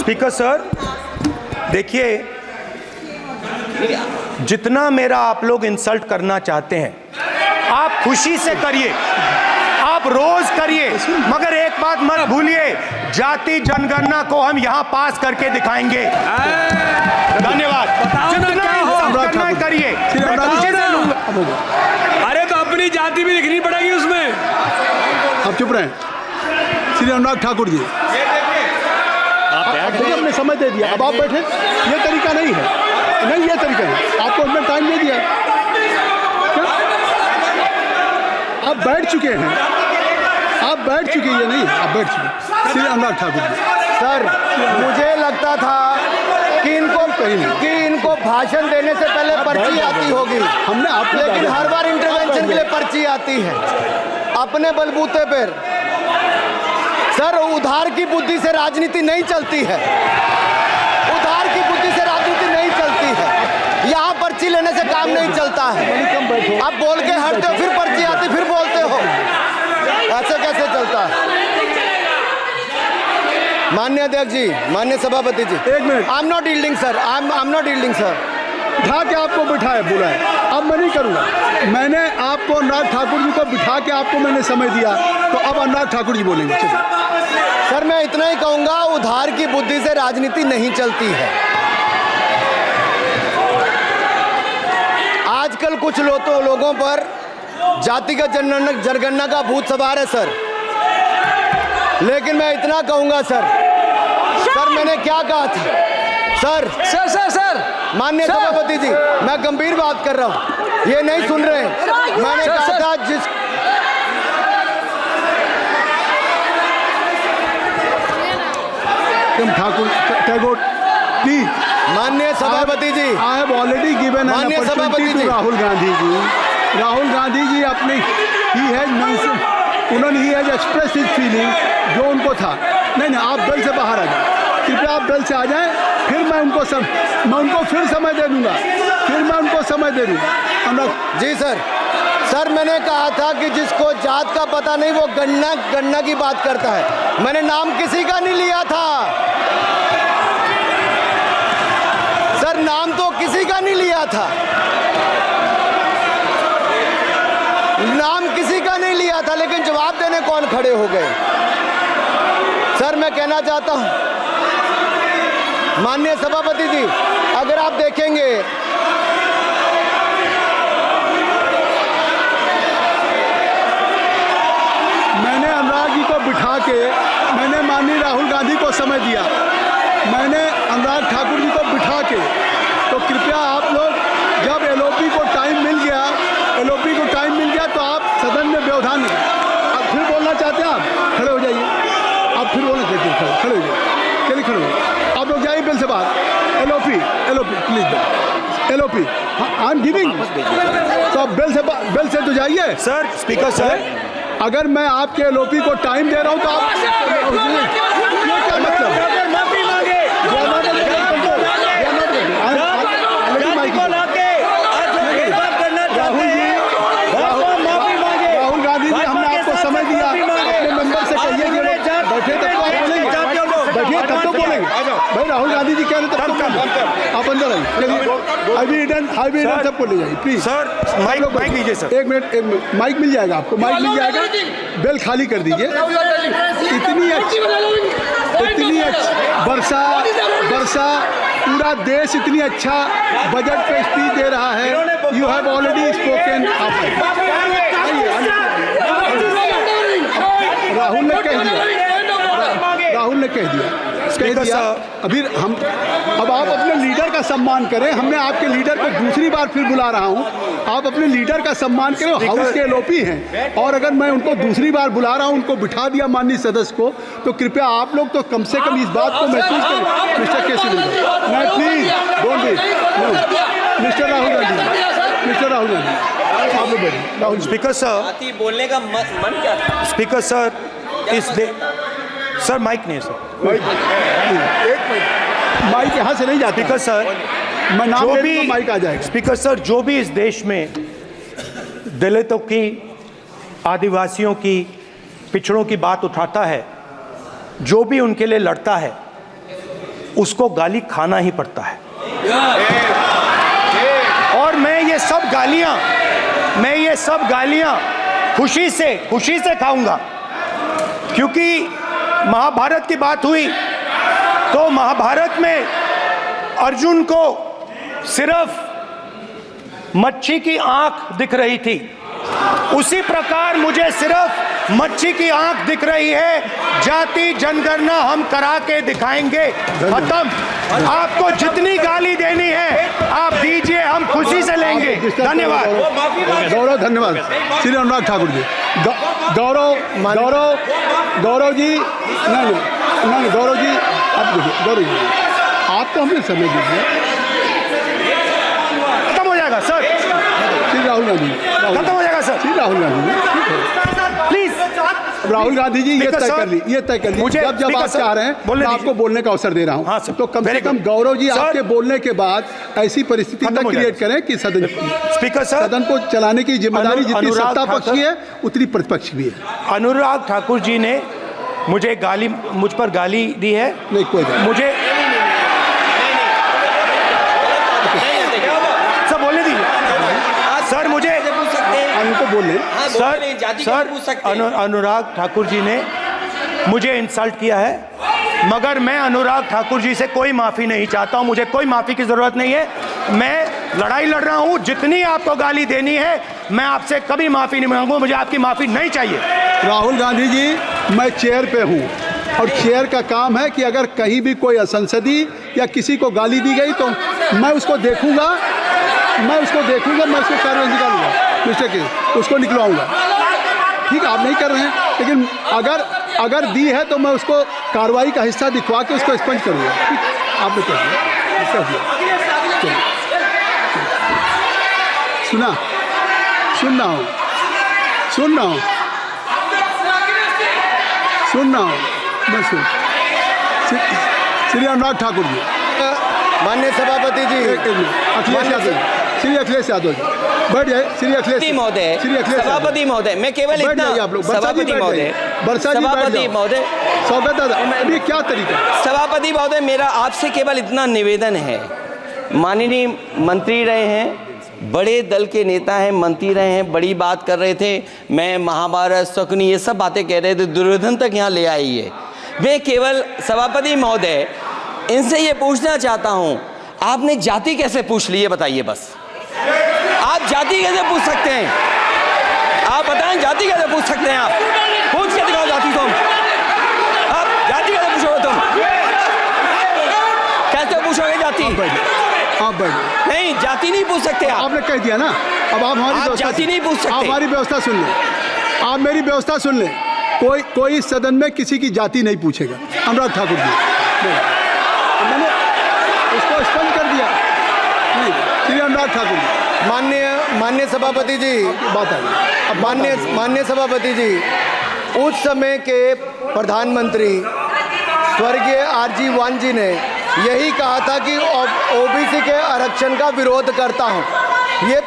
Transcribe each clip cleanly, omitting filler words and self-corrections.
Speaker sir, देखिए, जितना मेरा आप लोग इंसल्ट करना चाहते हैं आप खुशी से करिए, आप रोज करिए, मगर एक बात मत भूलिए, जाति जनगणना को हम यहां पास करके दिखाएंगे। धन्यवाद। जितना इंसल्ट करना करिए। अरे तो अपनी जाति भी लिखनी पड़ेगी उसमें। आप चुप रहें। श्री अनुराग ठाकुर जी, हमने समय दे दिया, अब आप बैठे। ये तरीका नहीं है, नहीं ये तरीका है। आपको हमने टाइम दे दिया, आप बैठ चुके हैं, आप बैठ चुके हैं। ये नहीं, आप बैठ चुके। श्री अनुराग ठाकुर जी। सर, मुझे लगता था कि इनको भाषण देने से पहले पर्ची आती होगी, हमने आप, लेकिन हर बार इंटरवेंशन के लिए पर्ची आती है अपने बलबूते पर। सर, उधार की बुद्धि से राजनीति नहीं चलती है, उधार की बुद्धि से राजनीति नहीं चलती है। यहाँ पर्ची लेने से काम नहीं चलता है। आप बोल के हटते हो, फिर पर्ची आती, फिर बोलते हो, ऐसे कैसे चलता है? माननीय अध्यक्ष जी, माननीय सभापति जी, एक minute. I am not yielding sir, I am not yielding sir. बिठा के आपको बिठाया, बुलाया, अब मैं नहीं करूँगा। मैंने आपको अनुराग ठाकुर जी को बिठा के आपको मैंने समय दिया, तो अब अनुराग ठाकुर जी बोलेंगे। सर, मैं इतना ही कहूँगा, उधार की बुद्धि से राजनीति नहीं चलती है। आजकल कुछ लोगों पर जातिगत जनगणना का भूत सवार है सर, लेकिन मैं इतना कहूँगा सर, मैंने क्या कहा था सर? माननीय सभापति जी, मैं गंभीर बात कर रहा हूँ, ये नहीं सुन रहे। मैंने कहा था ठाकुर टैगोर प्लीज। माननीय सभापति जी, I have already given an opportunity to Rahul Gandhi ji. Rahul Gandhi ji अपनी ही हैज एक्सप्रेस हिज फीलिंग, जो उनको था। नहीं, आप बेल से बाहर आ जाए, कृपया आप बेल से आ जाएं, फिर मैं उनको फिर समय दे दूंगा, जी सर, मैंने कहा था कि जिसको जात का पता नहीं वो गणना की बात करता है। मैंने नाम किसी का नहीं लिया था सर, नाम तो किसी का नहीं लिया था, नाम किसी का नहीं लिया था, लेकिन जवाब देने कौन खड़े हो गए? सर, मैं कहना चाहता हूं, माननीय सभापति जी, अगर आप देखेंगे मैंने अनुराग जी को बिठा के मैंने माननीय राहुल गांधी को समय दिया, मैंने अनुराग ठाकुर जी को बिठा के, तो कृपया आप लोग जब एलओपी को टाइम मिल गया तो आप सदन में व्यवधान नहीं। अब फिर बोलना चाहते हैं आप, खड़े हो जाइए। आप फिर बोलना चाहते हैं, खड़े हो जाइए। चलिए खड़े हो जाइए, आप लोग जाइए बिल से बाहर। LOP please, LOP I am giving, तो आप बिल से तो जाइए। सर, स्पीकर सर, अगर मैं आपके एलओपी को टाइम दे रहा हूं तो आप ये क्या मतलब? राहुल गांधी जी, हमने आपको समय दिया, अपने मेंबर से कहिए कि बैठे तब तो आप बोलेंगे, बैठिए तब तो बोलेंगे भाई। राहुल गांधी जी कह रहे तब तो आप अंदर आइए। हाईवे सबको ले जाइए प्लीज। सर, माइक लीजिए सर। एक मिनट, माइक मिल जाएगा आपको, माइक मिल जाएगा। बेल खाली कर दीजिए। इतनी अच्छी वर्षा, पूरा देश इतनी अच्छा बजट पे स्पीच दे रहा है। You have already spoken. Rahul ने कह दिया। अब आप अपने लीडर का सम्मान करें। हमने आपके लीडर को दूसरी बार फिर बुला रहा हूं, आप अपने लीडर का सम्मान करें। हाउस के एलओपी हैं, और अगर मैं उनको दूसरी बार बुला रहा हूं, उनको बिठा दिया माननीय सदस्य को, तो कृपया आप लोग तो कम से कम इस बात को महसूस करें। मिस्टर केसी, मैं please don't be mister Rahul Gandhi, आप लोग बैठिए। राहुल स्पीकर सर, बोलने का मन क्या था? स्पीकर सर, सर माइक नहीं सर, माइक यहाँ से नहीं जाता। स्पीकर सर, मैं नाम जो ले भी दूंगा, माइक आ जाएगा। स्पीकर सर, जो भी इस देश में दलितों की, आदिवासियों की, पिछड़ों की बात उठाता है, जो भी उनके लिए लड़ता है, उसको गाली खाना ही पड़ता है। और मैं ये सब गालियां खुशी से खाऊंगा, क्योंकि महाभारत की बात हुई तो महाभारत में अर्जुन को सिर्फ मच्छी की आंख दिख रही थी, उसी प्रकार मुझे सिर्फ मच्छी की आंख दिख रही है। जाति जनगणना हम करा के दिखाएंगे, खत्म। आपको जितनी गाली देनी है आप दीजिए, हम खुशी से लेंगे। धन्यवाद। गौरव, धन्यवाद। श्री अनुराग ठाकुर जी, गौरव जी, नहीं गौरव जी, आप देखिए, गौरव जी आपको हमने समय दीजिए। खत्म हो जाएगा सर। श्री राहुल गांधी, खत्म हो जाएगा सर। श्री राहुल गांधी, प्लीज राहुल गांधी जी, ये तय कर ली। मुझे जब आप चाह रहे हैं मैं आपको बोलने का अवसर दे रहा हूं। हाँ सर, तो कम से कम गौरव जी आपके बोलने के बाद ऐसी परिस्थिति न क्रिएट करें कि स्पीकर सर, सदन को चलाने की जिम्मेदारी जितनी सत्ता पक्ष की है उतनी प्रतिपक्ष भी है। अनुराग ठाकुर जी ने मुझ पर गाली दी है। नहीं, कोई नहीं। मुझे सब बोलने दीजिए सर। मुझे उनको बोले सर, अनुराग ठाकुर जी ने मुझे इंसल्ट किया है, मगर मैं अनुराग ठाकुर जी से कोई माफ़ी नहीं चाहता हूं। मुझे कोई माफ़ी की ज़रूरत नहीं है। मैं लड़ाई लड़ रहा हूं। जितनी आपको गाली देनी है मैं आपसे कभी माफ़ी नहीं मांगूंगा। मुझे आपकी माफ़ी नहीं चाहिए। राहुल गांधी जी, मैं चेयर पे हूँ और चेयर का काम है कि अगर कहीं भी कोई असंसदीय या किसी को गाली दी गई तो मैं उसको देखूंगा, मैं उसको कार्रवाई निकालूंगा, मिस्टर के उसको निकलवाऊंगा। ठीक है, आप नहीं कर रहे हैं, लेकिन अगर दी है तो मैं उसको कार्रवाई का हिस्सा दिखवा के उसको स्पंज करूंगा। ठीक, आपने कह दिया। सुन रहा हूँ मैं श्री अनुराग ठाकुर जी, माननीय सभापति जी, श्री अखिलेश यादव जी, बैठ जाए। श्री अखिलेश सभापति महोदय, मैं केवल इतना, सभापति महोदय, स्वागत है। अभी क्या तरीका? सभापति महोदय, मेरा आपसे केवल इतना निवेदन है। माननीय मंत्री रहे हैं, बड़े दल के नेता हैं, मंत्री रहे हैं, बड़ी बात कर रहे थे। मैं महाभारत, शकुनी, ये सब बातें कह रहे थे, दुर्योधन तक यहाँ ले आई है। मैं केवल सभापति महोदय इनसे ये पूछना चाहता हूँ, आपने जाति कैसे पूछ ली है बताइए बस। आप जाति कैसे पूछ सकते हैं? आप बताएं, जाति कैसे पूछ सकते हैं? आप पूछ के दिखाओ जाति तुम। आप जाति कैसे पूछोगे तुम? कैसे पूछोगे जाति? आप बैठ। नहीं, जाति नहीं पूछ सकते आप। आपने कह दिया ना, अब आप हमारी जाति नहीं पूछ सकते। आप हमारी व्यवस्था सुन लें, आप मेरी व्यवस्था सुन लें। कोई सदन में किसी की जाति नहीं पूछेगा। अनुराग ठाकुर जी, मैंने उसको स्पष्ट कर दिया। नहीं, श्री अनुराग ठाकुर जी, माननीय सभापति जी, बात है। माननीय सभापति जी, उस समय के प्रधानमंत्री स्वर्गीय आरजी वान जी ने यही कहा था कि ओबीसी के आरक्षण का विरोध करता हूं। ये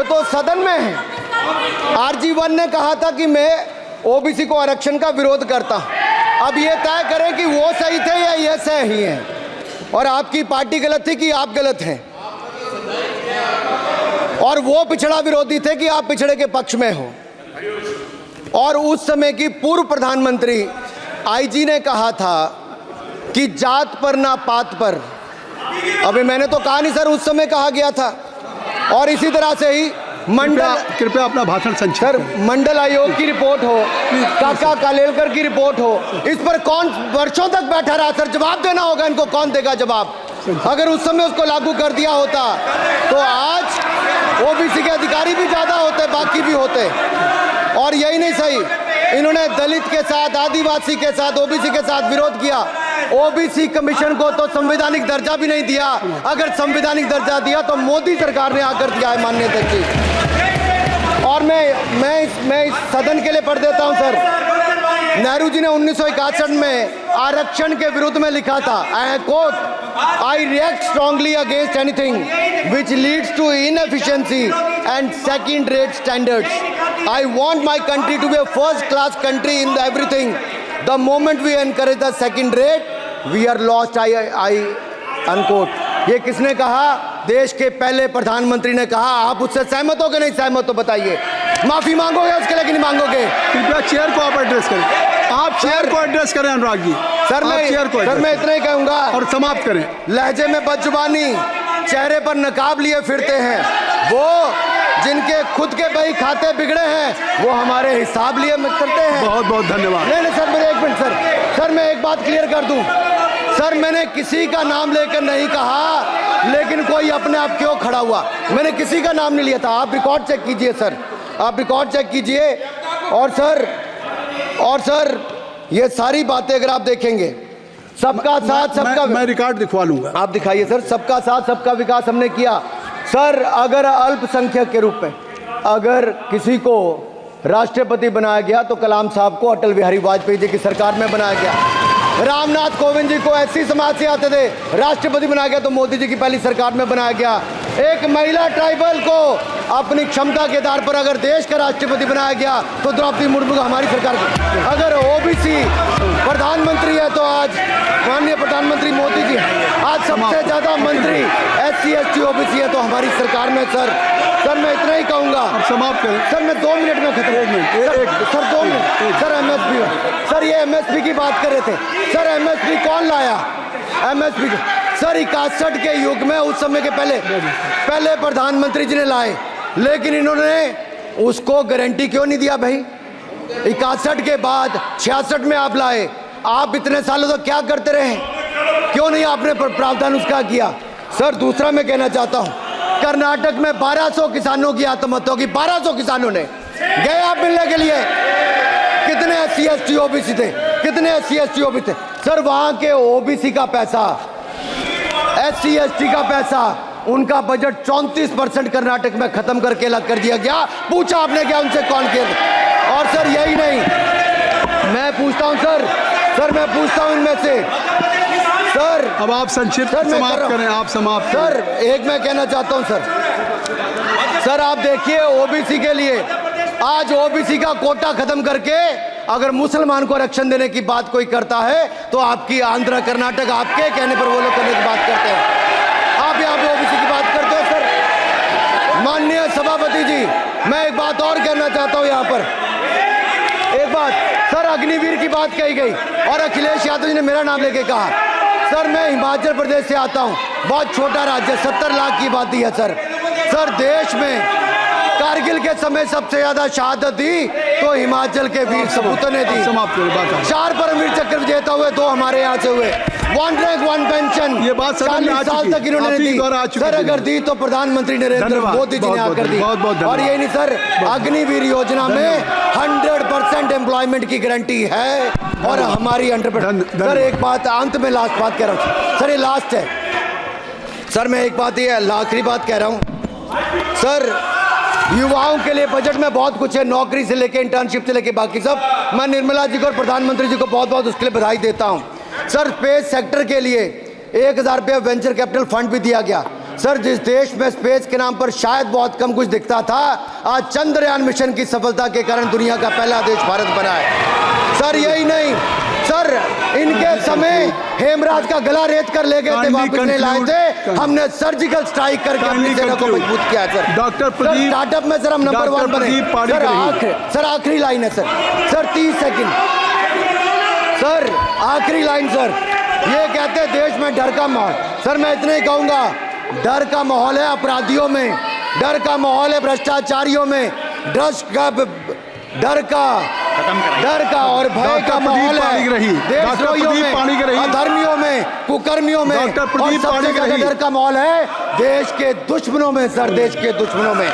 तो सदन में है। आरजी वान ने कहा था कि मैं ओबीसी को आरक्षण का विरोध करता हूं। अब ये तय करें कि वो सही थे या ये सही हैं, और आपकी पार्टी गलत थी कि आप गलत हैं, और वो पिछड़ा विरोधी थे कि आप पिछड़े के पक्ष में हो। और उस समय की पूर्व प्रधानमंत्री आईजी ने कहा था कि जात पर ना पात पर। अभी मैंने तो कहा नहीं सर, उस समय कहा गया था। और इसी तरह से ही कृपया अपना भाषण संक्षिप्त सर, मंडल आयोग की रिपोर्ट हो, काका कालेलकर की रिपोर्ट हो, इस पर कौन वर्षों तक बैठा रहा सर? जवाब देना होगा इनको, कौन देगा जवाब? अगर उस समय उसको लागू कर दिया होता तो आज ओबीसी के अधिकारी भी ज़्यादा होते, बाकी भी होते। और यही नहीं सही, इन्होंने दलित के साथ, आदिवासी के साथ, ओबीसी के साथ विरोध किया। ओबीसी कमीशन को तो संवैधानिक दर्जा भी नहीं दिया। अगर संवैधानिक दर्जा दिया तो मोदी सरकार ने आकर दिया है, माननीय अध्यक्ष जी। और मैं इस सदन के लिए पढ़ देता हूं सर। नेहरू जी ने 1961 में आरक्षण के विरुद्ध में लिखा था, I quote, I react strongly against anything which leads to inefficiency and second rate standards. I want my country to be a first class country in everything. The moment we encourage the second rate, we are lost I unquote. ये किसने कहा? देश के पहले प्रधानमंत्री ने कहा। आप उससे सहमत हो कि नहीं सहमत हो बताइए? माफी मांगोगे उसके लिए कि नहीं मांगोगे? कृपया चेयर को आप एड्रेस करें, आप चेयर को एड्रेस करें अनुराग जी। सर मैं चेयर को सर मैं इतना ही कहूंगा और समाप्त करें। लहजे में बदजुबानी, चेहरे पर नकाब लिए फिरते हैं वो, जिनके खुद के बही खाते बिगड़े हैं, वो हमारे हिसाब लिए करते हैं। बहुत बहुत धन्यवाद। नहीं सर, मेरे एक मिनट सर मैं एक बात क्लियर कर दूं सर, मैंने किसी का नाम लेकर नहीं कहा, लेकिन कोई अपने आप क्यों खड़ा हुआ? मैंने किसी का नाम नहीं लिया था। आप रिकॉर्ड चेक कीजिए सर, आप रिकॉर्ड चेक कीजिए। और सर ये सारी बातें अगर आप देखेंगे, सबका साथ सबका, मैं रिकॉर्ड दिखवा लूंगा। आप दिखाइए सर। सबका साथ सबका विकास हमने किया सर। अगर अल्पसंख्यक के रूप में अगर किसी को राष्ट्रपति बनाया गया तो कलाम साहब को अटल बिहारी वाजपेयी जी की सरकार में बनाया गया। रामनाथ कोविंद जी को एससी समाज से आते थे, राष्ट्रपति बनाया गया तो मोदी जी की पहली सरकार में बनाया गया। एक महिला ट्राइबल को अपनी क्षमता के आधार पर अगर देश का राष्ट्रपति बनाया गया तो द्रौपदी मुर्मू को हमारी सरकार। अगर ओबीसी प्रधानमंत्री है तो आज माननीय प्रधानमंत्री मोदी जी। आज सबसे ज्यादा मंत्री एससी एसटी ओबीसी है तो हमारी सरकार में। सर मैं इतना ही कहूंगा। समाप्त करें सर, मैं 2 मिनट में खत्म। Sir 2 minute. Sir MSP, sir ये एमएसपी की बात कर रहे थे। सर एमएसपी कौन लाया? एमएसपी सर 61 के युग में, उस समय के पहले प्रधानमंत्री जी ने लाए, लेकिन इन्होंने उसको गारंटी क्यों नहीं दिया भाई? 61 के बाद 66 में आप लाए। आप इतने सालों तक क्या करते रहे? क्यों नहीं आपने प्रावधान उसका किया? सर दूसरा मैं कहना चाहता हूं, कर्नाटक में 1200 किसानों की आत्महत्या की। 1200 किसानों ने गए आप मिलने के लिए। कितने एससी एसटी ओबीसी थे? कितने एससी एसटी ओबीसी थे? सर वहां के ओबीसी का पैसा, एससी एसटी का पैसा, उनका बजट 34% कर्नाटक में खत्म करके अलग कर दिया गया। पूछा आपने क्या उनसे? कौन किया? और सर यही नहीं, मैं पूछता हूं सर मैं पूछता हूं इनमें से सर, अब आप संक्षिप्त समाप्त करें। आप समाप्त सर एक मैं कहना चाहता हूं सर आप देखिए ओबीसी के लिए आज ओबीसी का कोटा खत्म करके अगर मुसलमान को आरक्षण देने की बात कोई करता है तो आपकी आंध्र कर्नाटक आपके कहने पर वो लोग करने की बात करते हैं। आप यहाँ पे ओबीसी की बात करते हो सर। माननीय सभापति जी, मैं एक बात और कहना चाहता हूँ यहाँ पर। एक बात सर, अग्निवीर की बात कही गई और अखिलेश यादव जी ने मेरा नाम लेके कहा। सर मैं हिमाचल प्रदेश से आता हूँ, बहुत छोटा राज्य, 70 लाख की आबादी है सर देश में कारगिल के समय सबसे ज्यादा शहादत दी तो हिमाचल के वीर सपूतों ने दी। 4 परमवीर चक्र विजेता हुए, 2 हमारे यहाँ से हुए। 1 रैंक 1 पेंशन ये बात 40 साल तक इन्होंने दी। सर अगर दी तो प्रधानमंत्री नरेंद्र मोदी जी ने आकर दी। और यही नहीं सर, अग्निवीर योजना में 100% एम्प्लॉयमेंट की गारंटी है और हमारी 100%। सर एक बात अंत में लास्ट बात कह रहा हूँ सर, ये लास्ट है सर। मैं एक बात, ये आखिरी बात कह रहा हूँ सर। युवाओं के लिए बजट में बहुत कुछ है, नौकरी से लेके इंटर्नशिप से लेके बाकी सब। मैं निर्मला जी को और प्रधानमंत्री जी को बहुत बहुत उसके लिए बधाई देता हूं सर। स्पेस सेक्टर के लिए 1000 रुपये वेंचर कैपिटल फंड भी दिया गया सर। जिस देश में स्पेस के नाम पर शायद बहुत कम कुछ दिखता था, आज चंद्रयान मिशन की सफलता के कारण दुनिया का पहला देश भारत बना है सर। यही नहीं सर, इनके समय हेमराज का गला रेत कर ले गए थे, वापस नहीं लाए थे। हमने सर्जिकल स्ट्राइक करके अपनी सेना को मजबूत किया सर। डॉक्टर प्रदीप, स्टार्टअप में सर हम नंबर 1 बने सर। आखिरी लाइन है सर 30 सेकंड सर, आखिरी लाइन सर। ये कहते हैं देश में डर का माहौल। सर मैं इतना ही कहूंगा, डर का माहौल है अपराधियों में, डर का माहौल है भ्रष्टाचारियों में, डर का और भय का माहौल है देशद्रोहियों में, अधर्मियों में, कुकर्मियों में, और सबसे ज्यादा डर का माहौल है देश के दुश्मनों में सर, देश के दुश्मनों में।